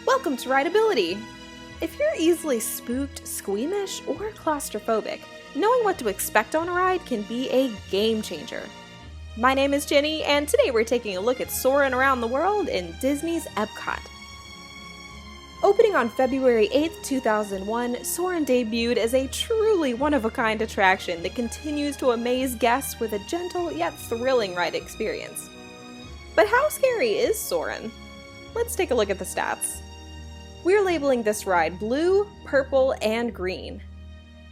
Welcome to Rideability! If you're easily spooked, squeamish, or claustrophobic, knowing what to expect on a ride can be a game changer. My name is Jenny, and today we're taking a look at Soarin' Around the World in Disney's Epcot. Opening on February 8, 2001, Soarin' debuted as a truly one-of-a-kind attraction that continues to amaze guests with a gentle yet thrilling ride experience. But how scary is Soarin'? Let's take a look at the stats. We're labeling this ride blue, purple, and green.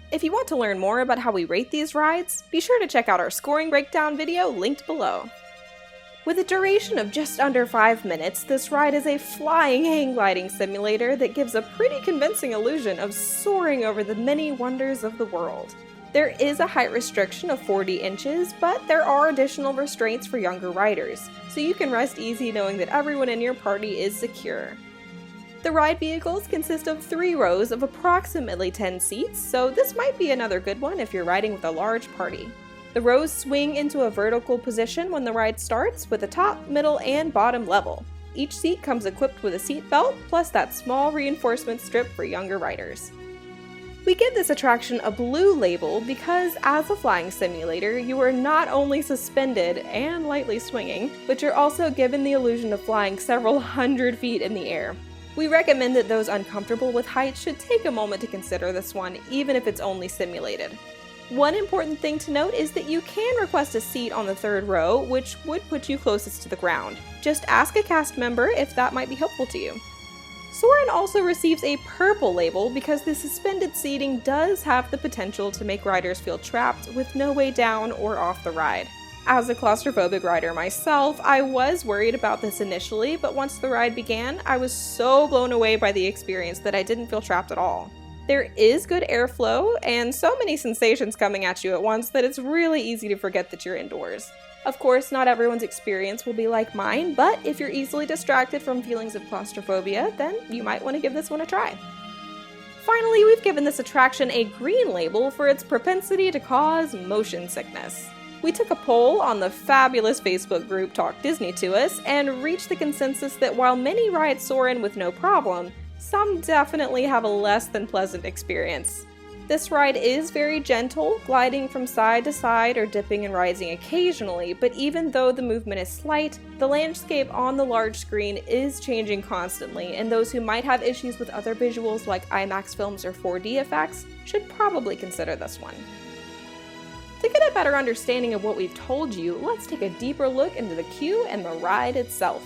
If you want to learn more about how we rate these rides, be sure to check out our scoring breakdown video linked below. With a duration of just under 5 minutes, this ride is a flying hang gliding simulator that gives a pretty convincing illusion of soaring over the many wonders of the world. There is a height restriction of 40 inches, but there are additional restraints for younger riders, so you can rest easy knowing that everyone in your party is secure. The ride vehicles consist of 3 rows of approximately 10 seats, so this might be another good one if you're riding with a large party. The rows swing into a vertical position when the ride starts, with a top, middle, and bottom level. Each seat comes equipped with a seat belt, plus that small reinforcement strip for younger riders. We give this attraction a blue label because, as a flying simulator, you are not only suspended and lightly swinging, but you're also given the illusion of flying several hundred feet in the air. We recommend that those uncomfortable with heights should take a moment to consider this one, even if it's only simulated. One important thing to note is that you can request a seat on the 3rd row, which would put you closest to the ground. Just ask a cast member if that might be helpful to you. Soarin' also receives a purple label because the suspended seating does have the potential to make riders feel trapped with no way down or off the ride. As a claustrophobic rider myself, I was worried about this initially, but once the ride began, I was so blown away by the experience that I didn't feel trapped at all. There is good airflow, and so many sensations coming at you at once that it's really easy to forget that you're indoors. Of course, not everyone's experience will be like mine, but if you're easily distracted from feelings of claustrophobia, then you might want to give this one a try. Finally, we've given this attraction a green label for its propensity to cause motion sickness. We took a poll on the fabulous Facebook group Talk Disney to Us and reached the consensus that while many ride Soarin' with no problem, some definitely have a less than pleasant experience. This ride is very gentle, gliding from side to side or dipping and rising occasionally, but even though the movement is slight, the landscape on the large screen is changing constantly, and those who might have issues with other visuals like IMAX films or 4D effects should probably consider this one. To get a better understanding of what we've told you, let's take a deeper look into the queue and the ride itself.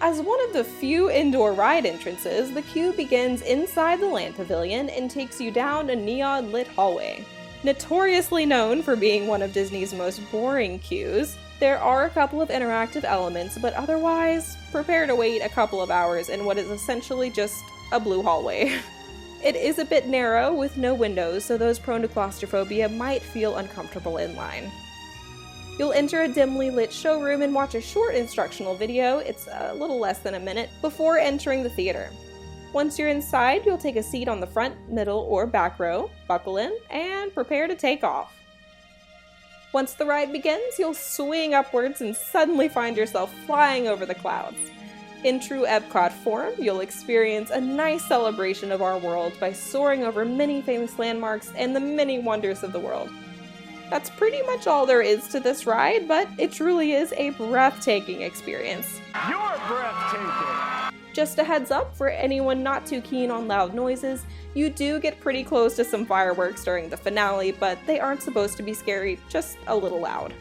As one of the few indoor ride entrances, the queue begins inside the Land Pavilion and takes you down a neon-lit hallway. Notoriously known for being one of Disney's most boring queues, there are a couple of interactive elements, but otherwise, prepare to wait a couple of hours in what is essentially just a blue hallway. It is a bit narrow with no windows, so those prone to claustrophobia might feel uncomfortable in line. You'll enter a dimly lit showroom and watch a short instructional video, it's a little less than a minute, before entering the theater. Once you're inside, you'll take a seat on the front, middle, or back row, buckle in, and prepare to take off. Once the ride begins, you'll swing upwards and suddenly find yourself flying over the clouds. In true Epcot form, you'll experience a nice celebration of our world by soaring over many famous landmarks and the many wonders of the world. That's pretty much all there is to this ride, but it truly is a breathtaking experience. You're breathtaking! Just a heads up for anyone not too keen on loud noises, you do get pretty close to some fireworks during the finale, but they aren't supposed to be scary, just a little loud.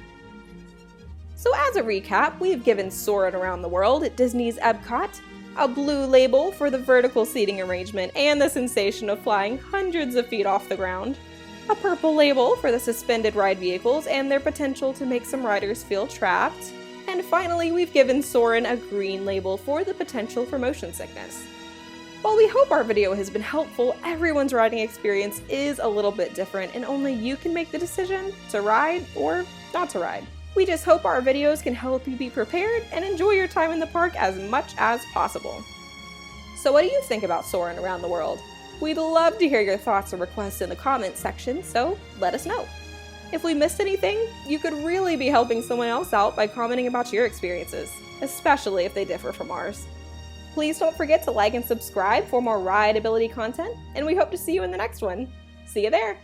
So as a recap, we've given Soarin' Around the World at Disney's Epcot a blue label for the vertical seating arrangement and the sensation of flying hundreds of feet off the ground, a purple label for the suspended ride vehicles and their potential to make some riders feel trapped, and finally we've given Soarin' a green label for the potential for motion sickness. While we hope our video has been helpful, everyone's riding experience is a little bit different and only you can make the decision to ride or not to ride. We just hope our videos can help you be prepared and enjoy your time in the park as much as possible. So what do you think about Soarin' Around the World? We'd love to hear your thoughts or requests in the comments section, so let us know. If we missed anything, you could really be helping someone else out by commenting about your experiences, especially if they differ from ours. Please don't forget to like and subscribe for more Rideability content, and we hope to see you in the next one. See you there!